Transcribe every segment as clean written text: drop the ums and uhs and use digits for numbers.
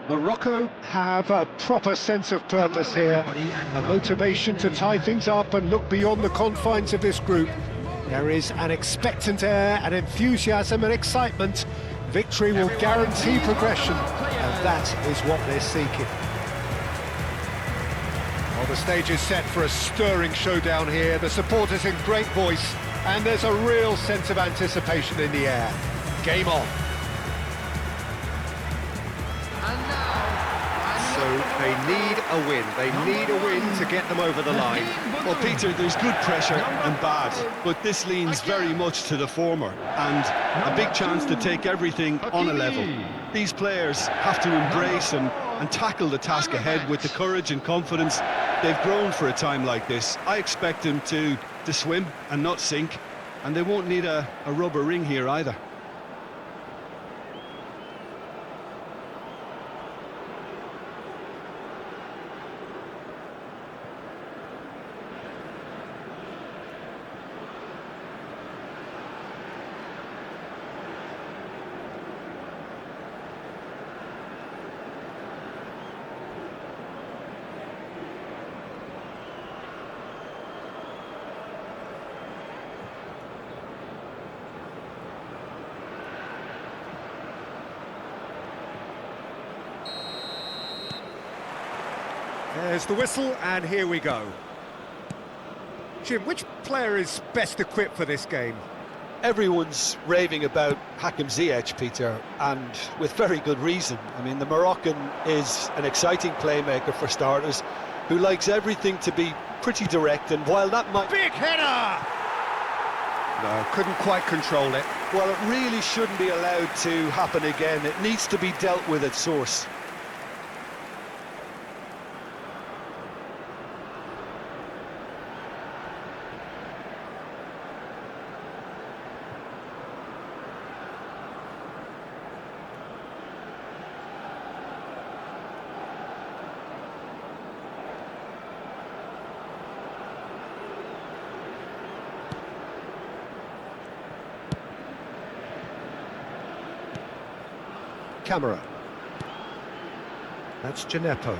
Morocco have a proper sense of purpose here, a motivation to tie things up and look beyond the confines of this group. There is an expectant air, an enthusiasm and excitement. Victory will guarantee progression, and that is what they're seeking. Well, the stage is set for a stirring showdown here. The supporters in great voice, and there's a real sense of anticipation in the air. Game on. So they need a win. They need a win to get them over the line. Well, Peter, there's good pressure and bad, but this leans very much to the former, and a big chance to take everything on a level. These players have to embrace and tackle the task ahead with the courage and confidence they've grown for a time like this. I expect them to swim and not sink, and they won't need a rubber ring here either. There's the whistle, and here we go. Jim, which player is best equipped for this game? Everyone's raving about Hakim Ziyech, Peter, and with very good reason. I mean, the Moroccan is an exciting playmaker for starters, who likes everything to be pretty direct, and while that might... Big header! No, couldn't quite control it. Well, it really shouldn't be allowed to happen again. It needs to be dealt with at source. Camera. That's Gineppo.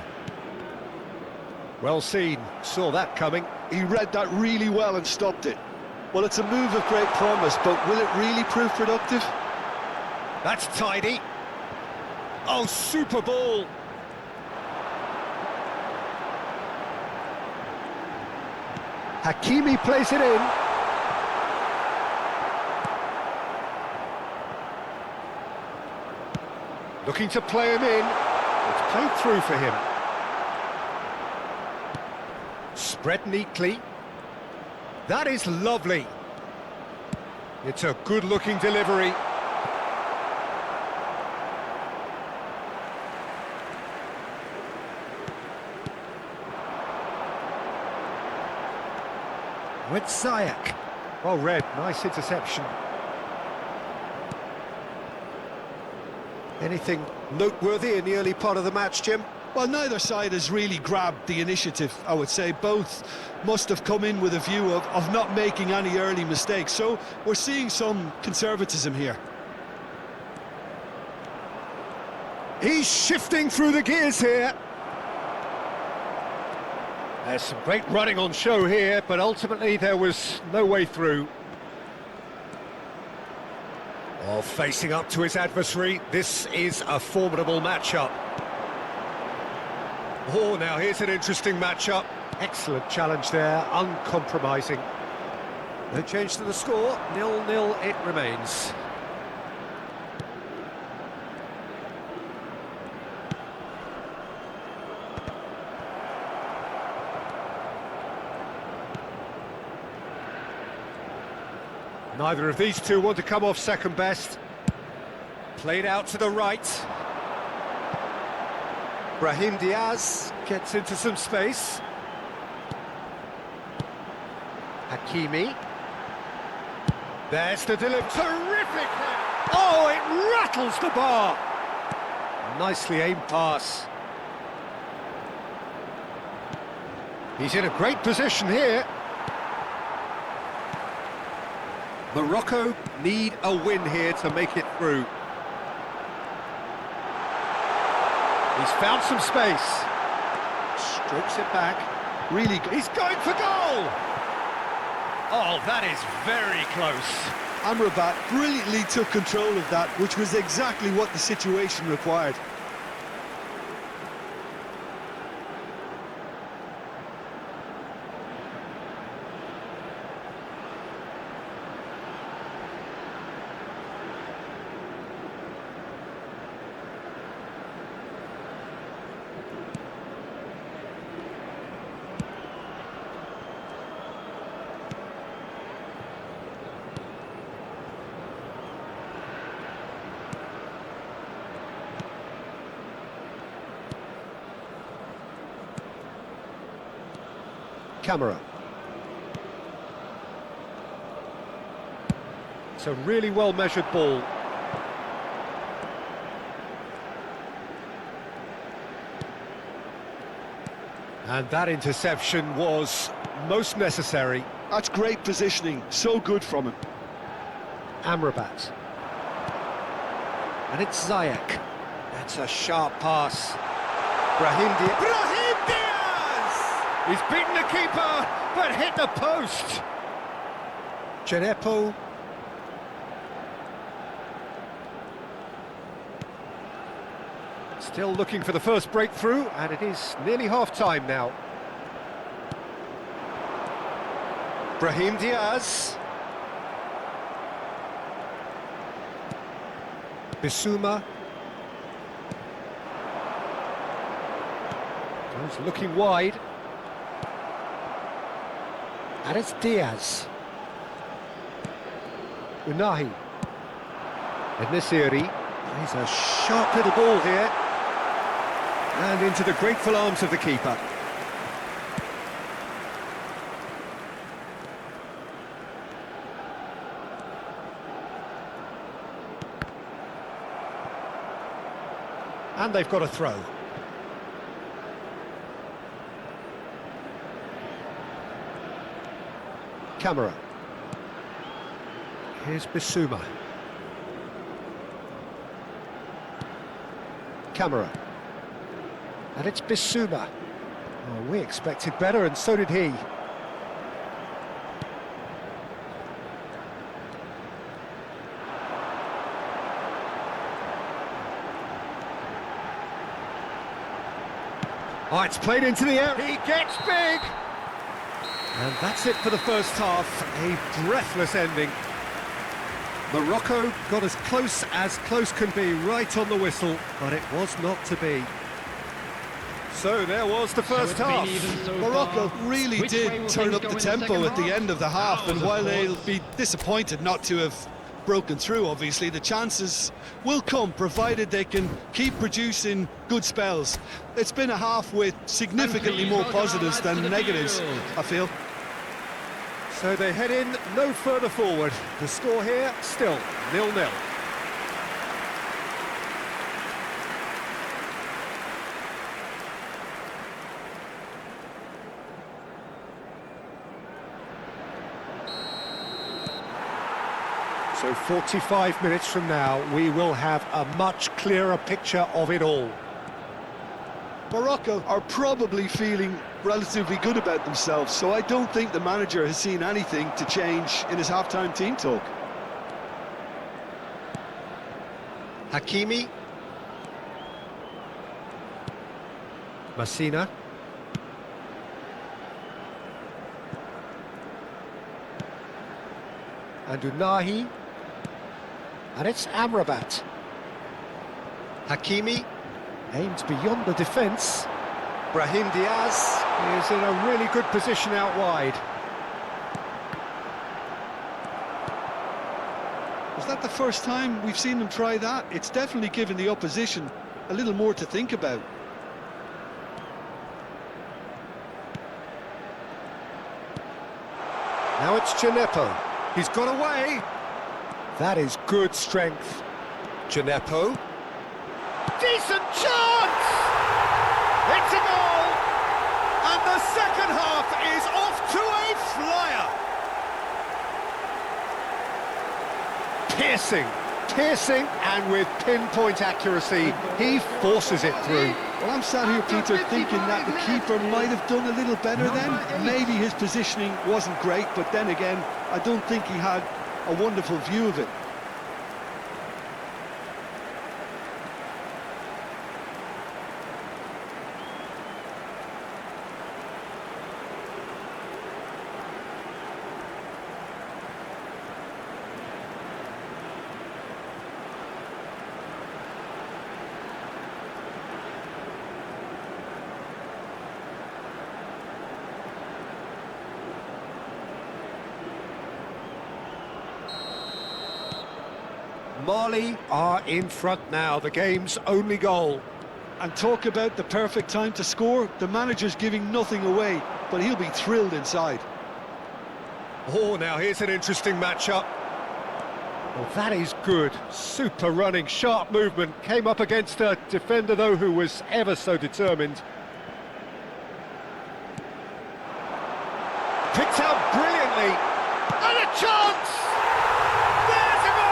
Well seen, saw that coming. He read that really well and stopped it. Well, it's a move of great promise, but will it really prove productive? That's tidy. Oh, super ball. Hakimi plays it in. Looking to play him in. It's played through for him. Spread neatly. That is lovely. It's a good-looking delivery. With Ziyech. Well read, nice interception. Anything noteworthy in the early part of the match, Jim? Well, neither side has really grabbed the initiative, I would say. Both must have come in with a view of not making any early mistakes, so we're seeing some conservatism here. He's shifting through the gears here. There's some great running on show here, but ultimately there was no way through. Oh, facing up to his adversary, this is a formidable matchup. Oh, now here's an interesting matchup. Excellent challenge there, uncompromising. No change to the score, 0-0 it remains. Neither of these two want to come off second best. Played out to the right. Brahim Diaz gets into some space. Hakimi. There's the delivery. Terrific! Oh, it rattles the bar. Nicely aimed pass. He's in a great position here. Morocco need a win here to make it through. He's found some space. Strokes it back. Really good. He's going for goal! Oh, that is very close. Amrabat brilliantly took control of that, which was exactly what the situation required. Camera. It's a really well-measured ball. And that interception was most necessary. That's great positioning, so good from him. Amrabat. And it's Ziyech. That's a sharp pass. Brahim Diaz! He's beaten the keeper, but hit the post. Genepo. Still looking for the first breakthrough, and it is nearly half-time now. Brahim Diaz. Bissouma. Goes looking wide. And it's Diaz. Unahi. Nesiri. He's a sharp little ball here. And into the grateful arms of the keeper. And they've got a throw. Camera. Here's Bissouma. Camera. And it's Bissouma. Oh, we expected better, and so did he. Oh, it's played into the air. He gets big! And that's it for the first half. A breathless ending. Morocco got as close can be, right on the whistle, but it was not to be. So there was the first half. Morocco really did turn up the tempo at the end of the half, and while they'll be disappointed not to have broken through, obviously, the chances will come, provided they can keep producing good spells. It's been a half with significantly more positives than negatives, I feel. So they head in no further forward. The score here, still 0-0. So 45 minutes from now, we will have a much clearer picture of it all. Morocco are probably feeling relatively good about themselves, so I don't think the manager has seen anything to change in his half-time team talk. Hakimi. Messina. And Unahi. And it's Amrabat. Hakimi aims beyond the defence. Brahim Diaz is in a really good position out wide. Was that the first time we've seen them try that? It's definitely given the opposition a little more to think about. Now it's Genepo. He's got away. That is good strength. Genepo. Decent chance! It's a goal! And the second half is off to a flyer! Piercing, and with pinpoint accuracy, he forces it through. Well, I'm sat here, Peter, thinking that the keeper might have done a little better then. Maybe his positioning wasn't great, but then again, I don't think he had a wonderful view of it. Mali are in front now, the game's only goal. And talk about the perfect time to score. The manager's giving nothing away, but he'll be thrilled inside. Oh, now here's an interesting matchup. Well, that is good. Super running, sharp movement. Came up against a defender, though, who was ever so determined. Picked out brilliantly. And a chance! There's a goal!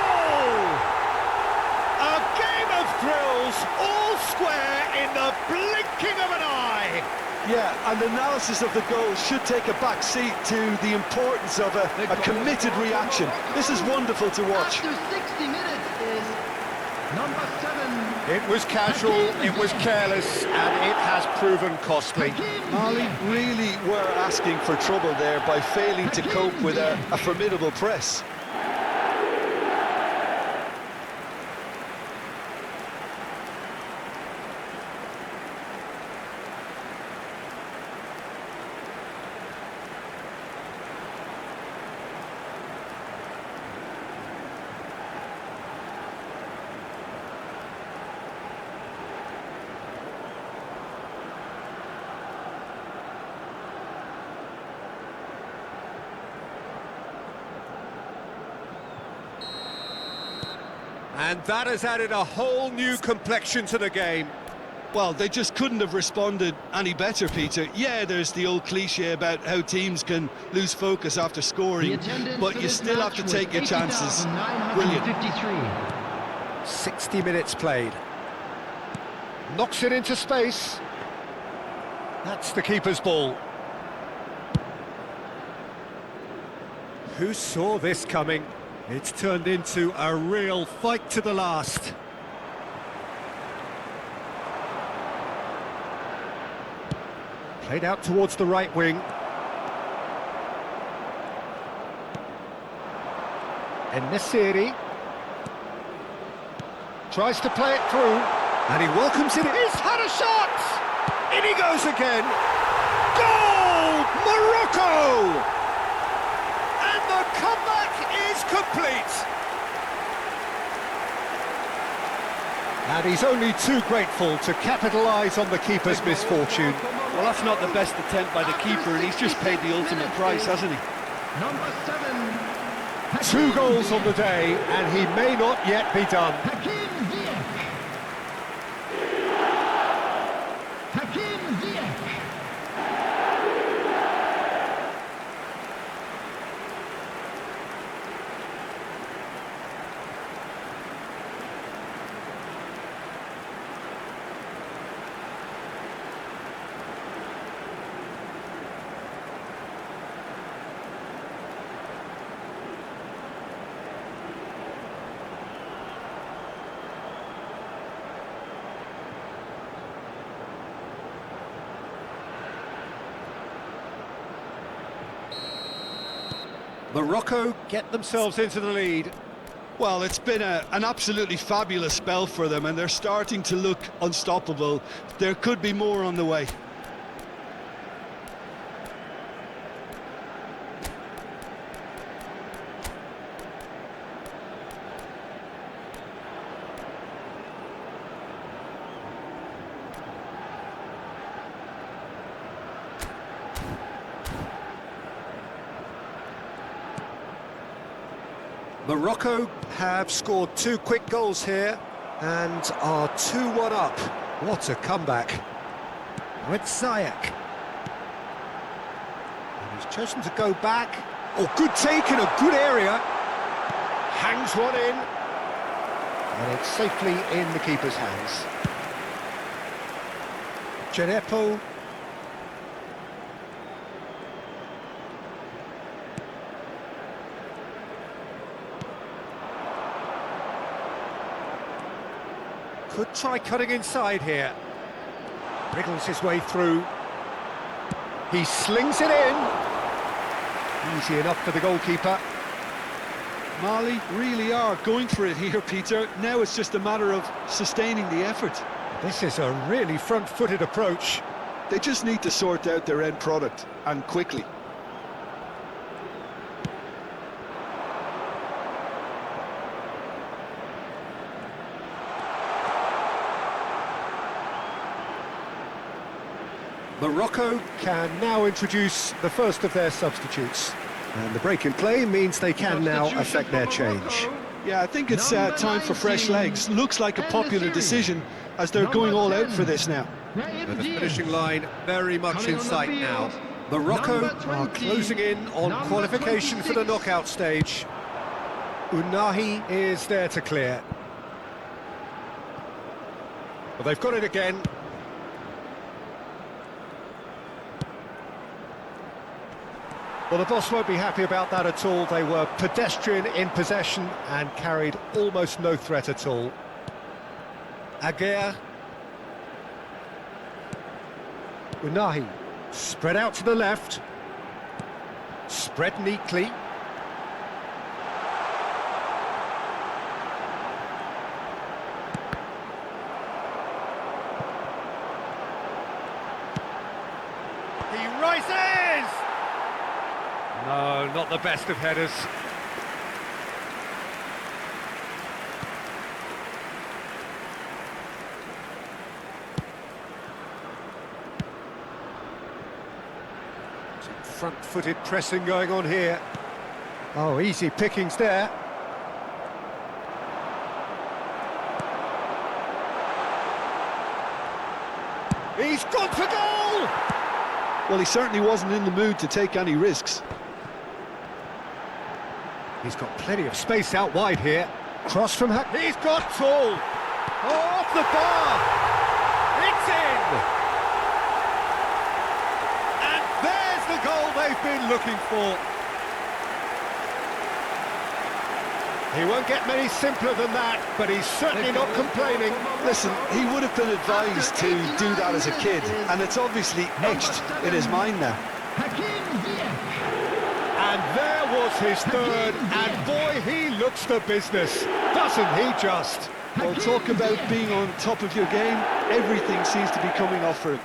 A game of thrills, all square in the blinking of an eye. Yeah, and analysis of the goal should take a back seat to the importance of a committed reaction. This is wonderful to watch. After 60 minutes is number 7. It was casual, it was careless, and it has proven costly. Mali really were asking for trouble there by failing to cope with a formidable press. And that has added a whole new complexion to the game. Well, they just couldn't have responded any better, Peter. Yeah, there's the old cliche about how teams can lose focus after scoring, but you still have to take your chances. Brilliant. 60 minutes played. Knocks it into space. That's the keeper's ball. Who saw this coming? It's turned into a real fight to the last. Played out towards the right wing. En-Nesyri tries to play it through, and he welcomes it. He's had a shot! In he goes again. Goal! Morocco! And the comeback is complete. And he's only too grateful to capitalise on the keeper's misfortune. Well, that's not the best attempt by the keeper, and he's just paid the ultimate price, hasn't he? Number 7. 2 goals on the day, and he may not yet be done. Hakim Ziyech. Hakim Ziyech. Morocco get themselves into the lead. Well, it's been an absolutely fabulous spell for them, and they're starting to look unstoppable. There could be more on the way. Morocco have scored 2 quick goals here and are 2-1 up. What a comeback. With Ziyech. And he's chosen to go back. Oh, good take in a good area. Hangs one in. And it's safely in the keeper's hands. Gineppo. Could try cutting inside here. Wriggles his way through. He slings it in. Easy enough for the goalkeeper. Mali really are going for it here, Peter. Now it's just a matter of sustaining the effort. This is a really front-footed approach. They just need to sort out their end product, and quickly. Morocco can now introduce the first of their substitutes. And the break in play means they can now affect their change. Yeah, I think it's time for fresh legs. Looks like a popular decision as they're going all out for this now. But the finishing line very much in sight now. Morocco are closing in on qualification for the knockout stage. Unahi is there to clear. Well, they've got it again. Well, the boss won't be happy about that at all. They were pedestrian in possession and carried almost no threat at all. Aguirre. Unahi. Spread out to the left. Spread neatly. He rises! No, not the best of headers. Some front-footed pressing going on here. Oh, easy pickings there. He's gone for goal! Well, he certainly wasn't in the mood to take any risks. He's got plenty of space out wide here. Cross from he's got full. Off the bar. It's in. And there's the goal they've been looking for. He won't get many simpler than that, but he's certainly not complaining. Listen, he would have been advised to do that as a kid, and it's obviously etched in his mind now. And there was his third, and boy, he looks the business, doesn't he just? Well, talk about being on top of your game. Everything seems to be coming off for him.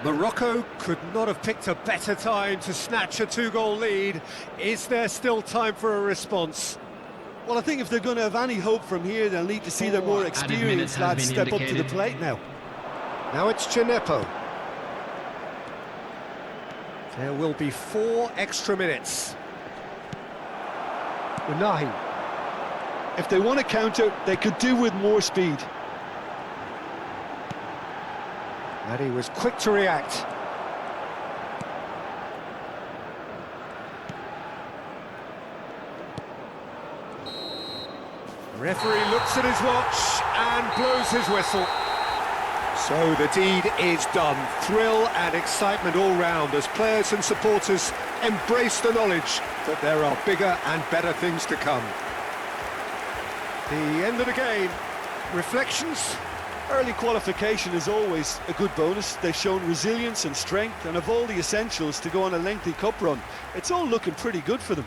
Morocco could not have picked a better time to snatch a two-goal lead. Is there still time for a response? Well, I think if they're going to have any hope from here, they'll need to see their more experienced lads step up to the plate now. Now it's Gineppo. There will be 4 extra minutes. Unahi. If they want to counter, they could do with more speed. And he was quick to react. The referee looks at his watch and blows his whistle. So the deed is done. Thrill and excitement all round as players and supporters embrace the knowledge that there are bigger and better things to come. The end of the game. Reflections? Early qualification is always a good bonus. They've shown resilience and strength and have all the essentials to go on a lengthy cup run. It's all looking pretty good for them.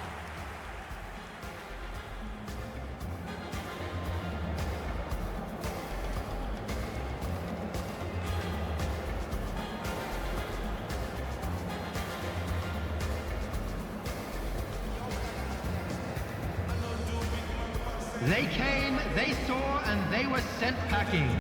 They came, they saw, and they were sent packing.